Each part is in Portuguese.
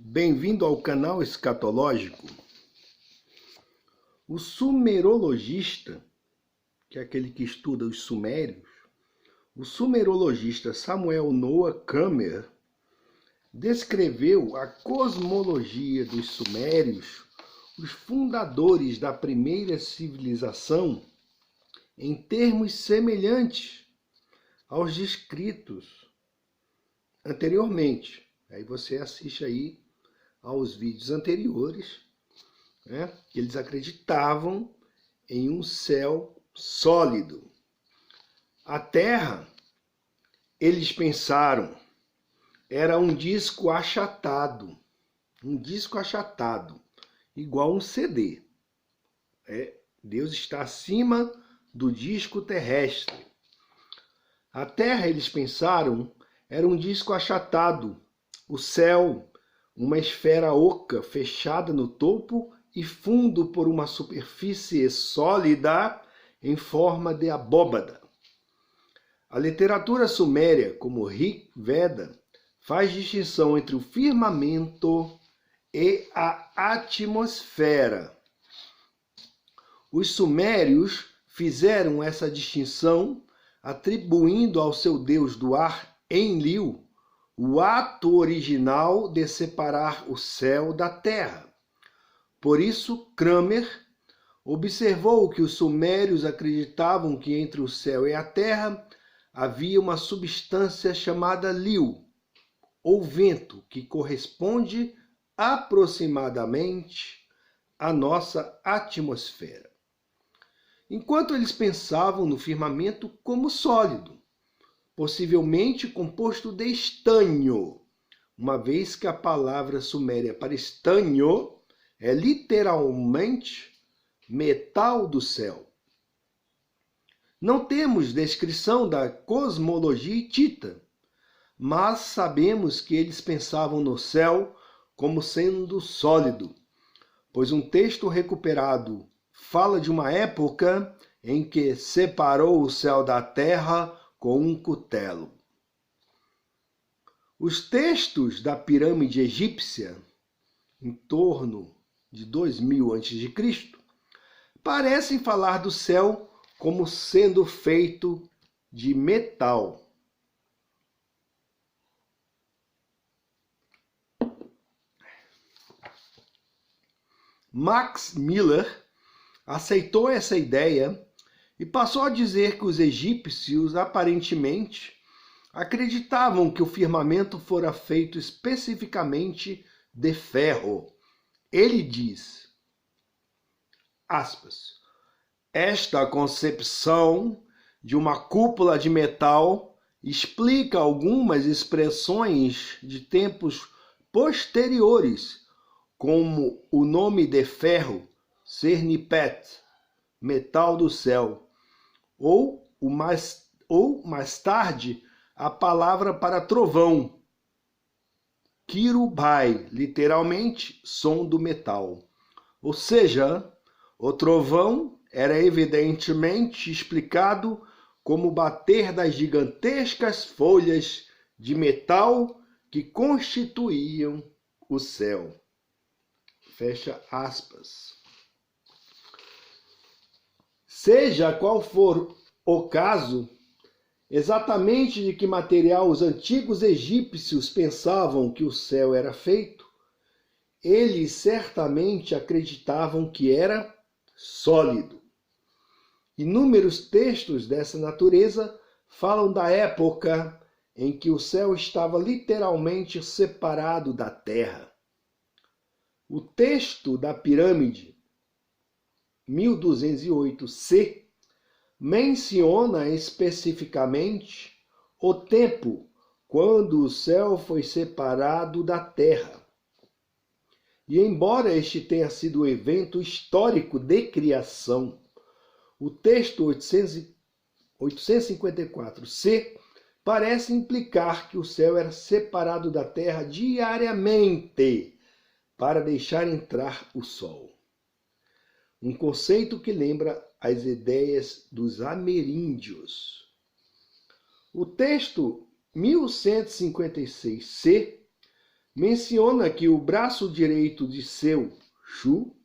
Bem-vindo ao canal escatológico. O sumerologista, que é aquele que estuda os sumérios, o sumerologista Samuel Noah Kramer descreveu a cosmologia dos sumérios, os fundadores da primeira civilização, em termos semelhantes aos descritos anteriormente. Aí você assiste aí aos vídeos anteriores, né? Eles acreditavam em um céu sólido. A Terra, eles pensaram, era um disco achatado, igual um CD. Deus está acima do disco terrestre. A Terra, eles pensaram, era um disco achatado, o céu, uma esfera oca fechada no topo e fundo por uma superfície sólida em forma de abóbada. A literatura suméria, como Rig Veda, faz distinção entre o firmamento e a atmosfera. Os sumérios fizeram essa distinção atribuindo ao seu deus do ar, Enlil, o ato original de separar o céu da terra. Por isso, Kramer observou que os sumérios acreditavam que entre o céu e a terra havia uma substância chamada Lil, ou vento, que corresponde aproximadamente à nossa atmosfera. Enquanto eles pensavam no firmamento como sólido, possivelmente composto de estanho, uma vez que a palavra suméria para estanho é literalmente metal do céu. Não temos descrição da cosmologia hitita, mas sabemos que eles pensavam no céu como sendo sólido, pois um texto recuperado fala de uma época em que separou o céu da terra com um cutelo. Os textos da pirâmide egípcia, em torno de 2000 a.C., parecem falar do céu como sendo feito de metal. Max Miller aceitou essa ideia e passou a dizer que os egípcios, aparentemente, acreditavam que o firmamento fora feito especificamente de ferro. Ele diz, aspas, esta concepção de uma cúpula de metal explica algumas expressões de tempos posteriores, como o nome de ferro, Cernipet, metal do céu, ou mais tarde a palavra para trovão, Kirubai, literalmente som do metal. Ou seja, o trovão era evidentemente explicado como bater das gigantescas folhas de metal que constituíam o céu. Fecha aspas. Seja qual for o caso, exatamente de que material os antigos egípcios pensavam que o céu era feito, eles certamente acreditavam que era sólido. Inúmeros textos dessa natureza falam da época em que o céu estava literalmente separado da terra. O texto da pirâmide 1208C menciona especificamente o tempo quando o céu foi separado da terra. E embora este tenha sido o evento histórico de criação, o texto 854C parece implicar que o céu era separado da terra diariamente para deixar entrar o sol. Um conceito que lembra as ideias dos ameríndios. O texto 1156C menciona que o braço direito de seu, Shu,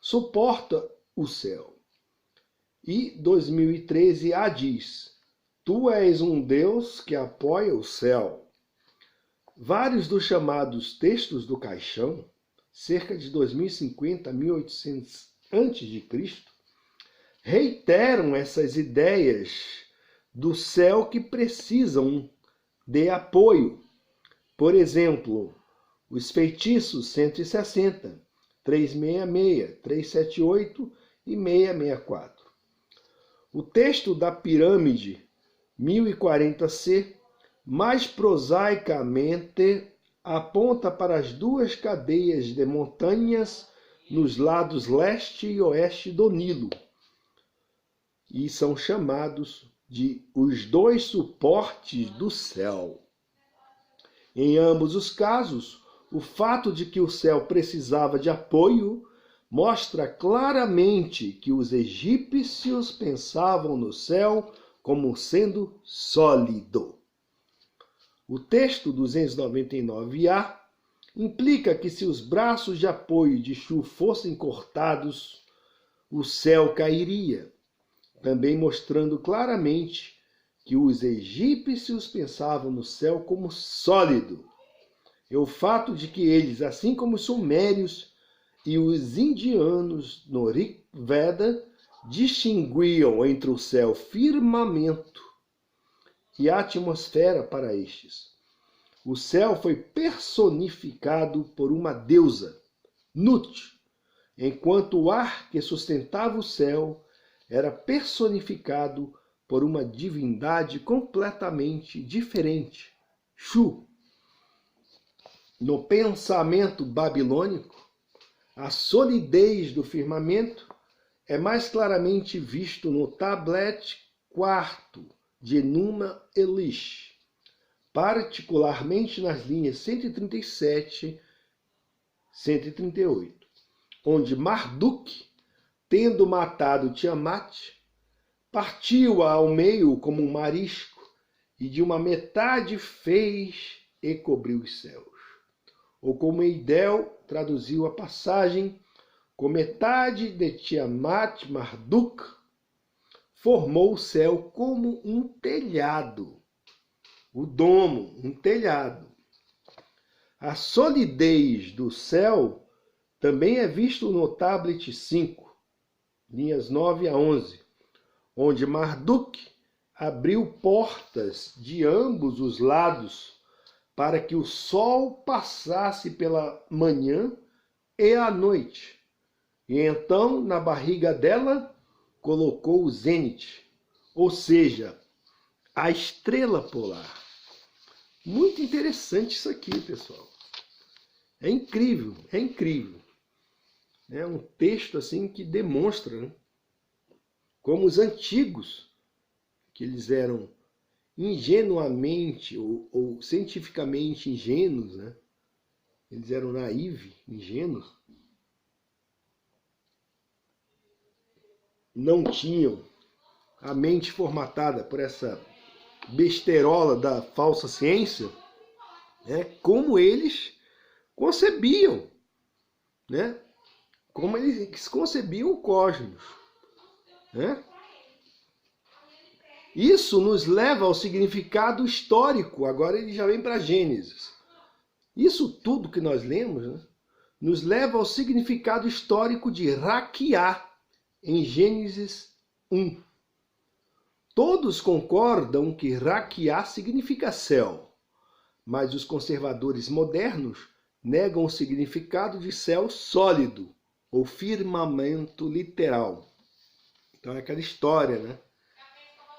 suporta o céu. E 2013a diz: Tu és um Deus que apoia o céu. Vários dos chamados textos do Caixão, cerca de 2050 a 1800 a.C., reiteram essas ideias do céu que precisam de apoio. Por exemplo, os feitiços 160, 366, 378 e 664. O texto da pirâmide 1040C, mais prosaicamente, aponta para as duas cadeias de montanhas nos lados leste e oeste do Nilo, e são chamados de os dois suportes do céu. Em ambos os casos, o fato de que o céu precisava de apoio mostra claramente que os egípcios pensavam no céu como sendo sólido. O texto 299a implica que se os braços de apoio de Shu fossem cortados, o céu cairia, também mostrando claramente que os egípcios pensavam no céu como sólido. E o fato de que eles, assim como os sumérios e os indianos no Rig Veda, distinguiam entre o céu firmamento e a atmosfera para estes. O céu foi personificado por uma deusa, Nut, enquanto o ar que sustentava o céu era personificado por uma divindade completamente diferente, Shu. No pensamento babilônico, a solidez do firmamento é mais claramente visto no tablet 4 de Enuma Elish, particularmente nas linhas 137 e 138, onde Marduk, tendo matado Tiamat, partiu-a ao meio como um marisco, e de uma metade fez e cobriu os céus. Ou como Eidel traduziu a passagem, com metade de Tiamat, Marduk formou o céu como um telhado. O domo, um telhado. A solidez do céu também é visto no tablet 5, linhas 9 a 11, onde Marduk abriu portas de ambos os lados para que o sol passasse pela manhã e a noite. E então, na barriga dela, colocou o zênite, ou seja, a estrela polar. Muito interessante isso aqui, pessoal. É incrível, é incrível. É um texto assim que demonstra, né, como os antigos, que eles eram ingenuamente ou cientificamente ingênuos, né? Eles eram naivos, ingênuos, não tinham a mente formatada por essa besterola da falsa ciência, né? Como eles concebiam, né? Como eles concebiam o cosmos, né? Isso nos leva ao significado histórico. Agora ele já vem para Gênesis. Isso tudo que nós lemos, né, nos leva ao significado histórico de Raquiá, em Gênesis 1. Todos concordam que Raquiá significa céu, mas os conservadores modernos negam o significado de céu sólido, ou firmamento literal. Então é aquela história, né,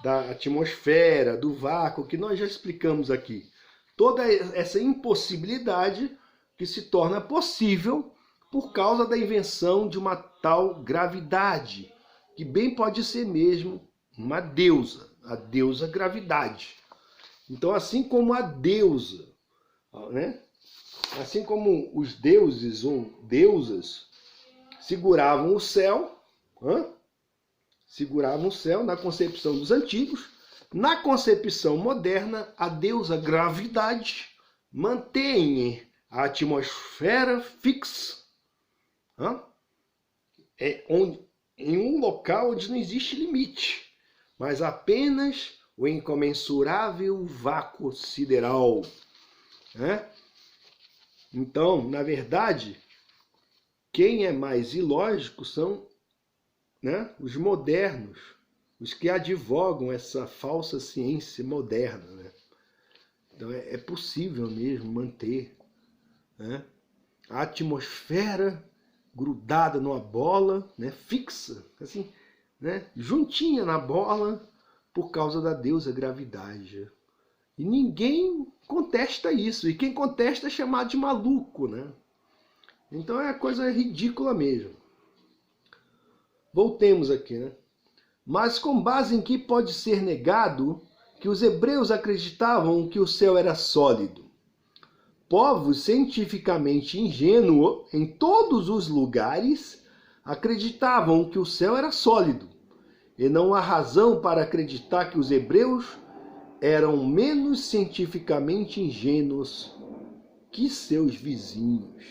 da atmosfera, do vácuo, que nós já explicamos aqui. Toda essa impossibilidade que se torna possível por causa da invenção de uma tal gravidade, que bem pode ser mesmo uma deusa, a deusa gravidade. Então, assim como a deusa, né? Assim como os deuses ou deusas seguravam o céu, seguravam o céu na concepção dos antigos, na concepção moderna, a deusa gravidade mantém a atmosfera fixa, em um local onde não existe limite, mas apenas o incomensurável vácuo sideral. Então, na verdade, quem é mais ilógico são os modernos, os que advogam essa falsa ciência moderna. Então, é possível mesmo manter a atmosfera grudada numa bola, fixa, assim, juntinha na bola, por causa da deusa gravidade. E ninguém contesta isso. E quem contesta é chamado de maluco, Então é coisa ridícula mesmo. Voltemos aqui, Mas com base em que pode ser negado que os hebreus acreditavam que o céu era sólido? Povos cientificamente ingênuos em todos os lugares acreditavam que o céu era sólido. E não há razão para acreditar que os hebreus eram menos cientificamente ingênuos que seus vizinhos.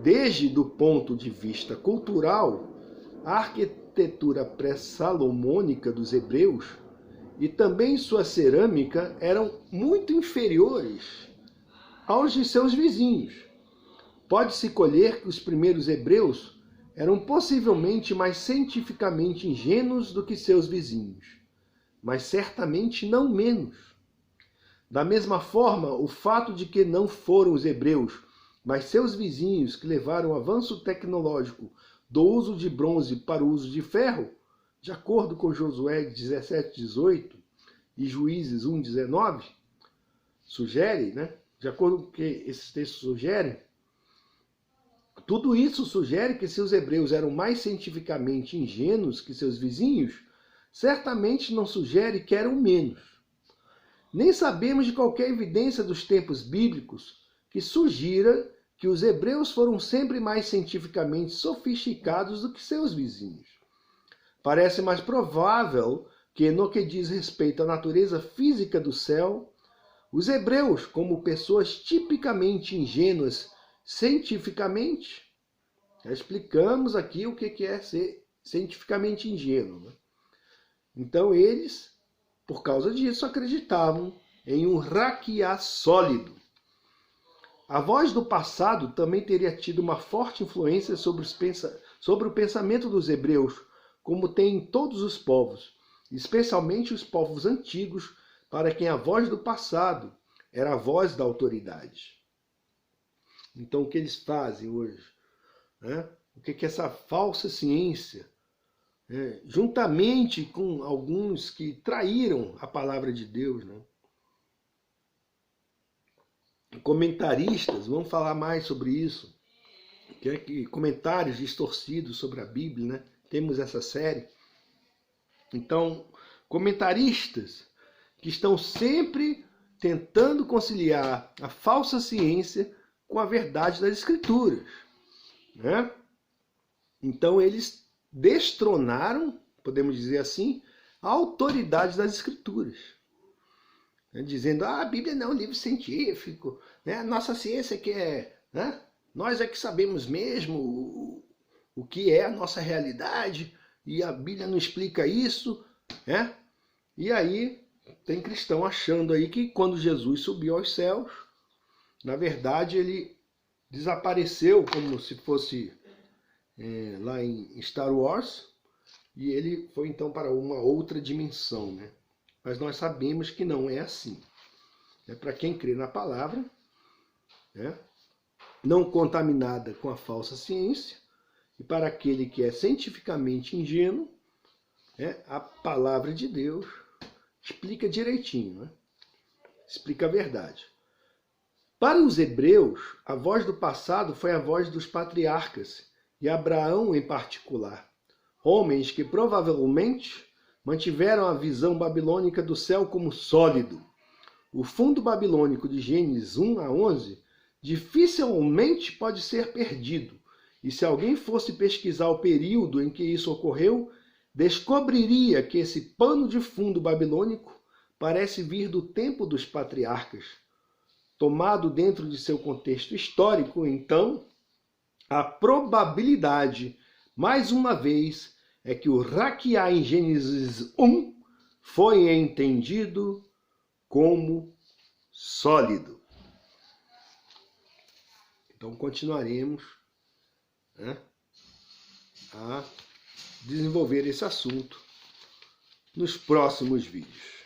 Desde do ponto de vista cultural, a arquitetura pré-salomônica dos hebreus e também sua cerâmica eram muito inferiores aos de seus vizinhos. Pode-se colher que os primeiros hebreus eram possivelmente mais cientificamente ingênuos do que seus vizinhos, mas certamente não menos. Da mesma forma, o fato de que não foram os hebreus, mas seus vizinhos que levaram o avanço tecnológico do uso de bronze para o uso de ferro, de acordo com Josué 17:18 e Juízes 1:19, sugere, de acordo com o que esses textos sugerem, tudo isso sugere que se os hebreus eram mais cientificamente ingênuos que seus vizinhos, certamente não sugere que eram menos. Nem sabemos de qualquer evidência dos tempos bíblicos que sugira que os hebreus foram sempre mais cientificamente sofisticados do que seus vizinhos. Parece mais provável que, no que diz respeito à natureza física do céu, os hebreus, como pessoas tipicamente ingênuas cientificamente, já explicamos aqui o que é ser cientificamente ingênuo. Então eles, por causa disso, acreditavam em um raquiá sólido. A voz do passado também teria tido uma forte influência sobre o pensamento dos hebreus, como tem em todos os povos, especialmente os povos antigos, para quem a voz do passado era a voz da autoridade. Então, o que eles fazem hoje? O que é essa falsa ciência? Juntamente com alguns que traíram a palavra de Deus. Comentaristas, vamos falar mais sobre isso. Comentários distorcidos sobre a Bíblia, Temos essa série. Então, comentaristas que estão sempre tentando conciliar a falsa ciência com a verdade das Escrituras. Então, eles destronaram, podemos dizer assim, a autoridade das Escrituras. Dizendo, a Bíblia não é um livro científico, a nossa ciência que é... Nós é que sabemos mesmo o que é a nossa realidade, e a Bíblia não explica isso. E aí, tem cristão achando aí que quando Jesus subiu aos céus, na verdade, ele desapareceu como se fosse lá em Star Wars, e ele foi então para uma outra dimensão, Mas nós sabemos que não é assim. Para quem crê na palavra, não contaminada com a falsa ciência, e para aquele que é cientificamente ingênuo, a palavra de Deus explica direitinho, explica a verdade. Para os hebreus, a voz do passado foi a voz dos patriarcas, e Abraão em particular, homens que provavelmente mantiveram a visão babilônica do céu como sólido. O fundo babilônico de Gênesis 1-11 dificilmente pode ser perdido, e se alguém fosse pesquisar o período em que isso ocorreu, descobriria que esse pano de fundo babilônico parece vir do tempo dos patriarcas, tomado dentro de seu contexto histórico, então, a probabilidade, mais uma vez, é que o Raquiá em Gênesis 1 foi entendido como sólido. Então continuaremos, né, a desenvolver esse assunto nos próximos vídeos.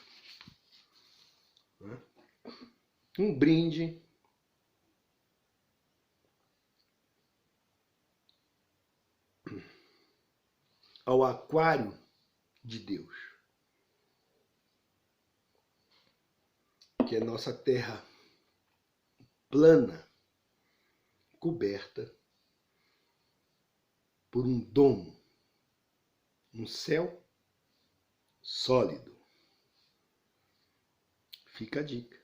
Um brinde ao aquário de Deus, que é nossa terra plana, coberta por um domo, um céu sólido. Fica a dica.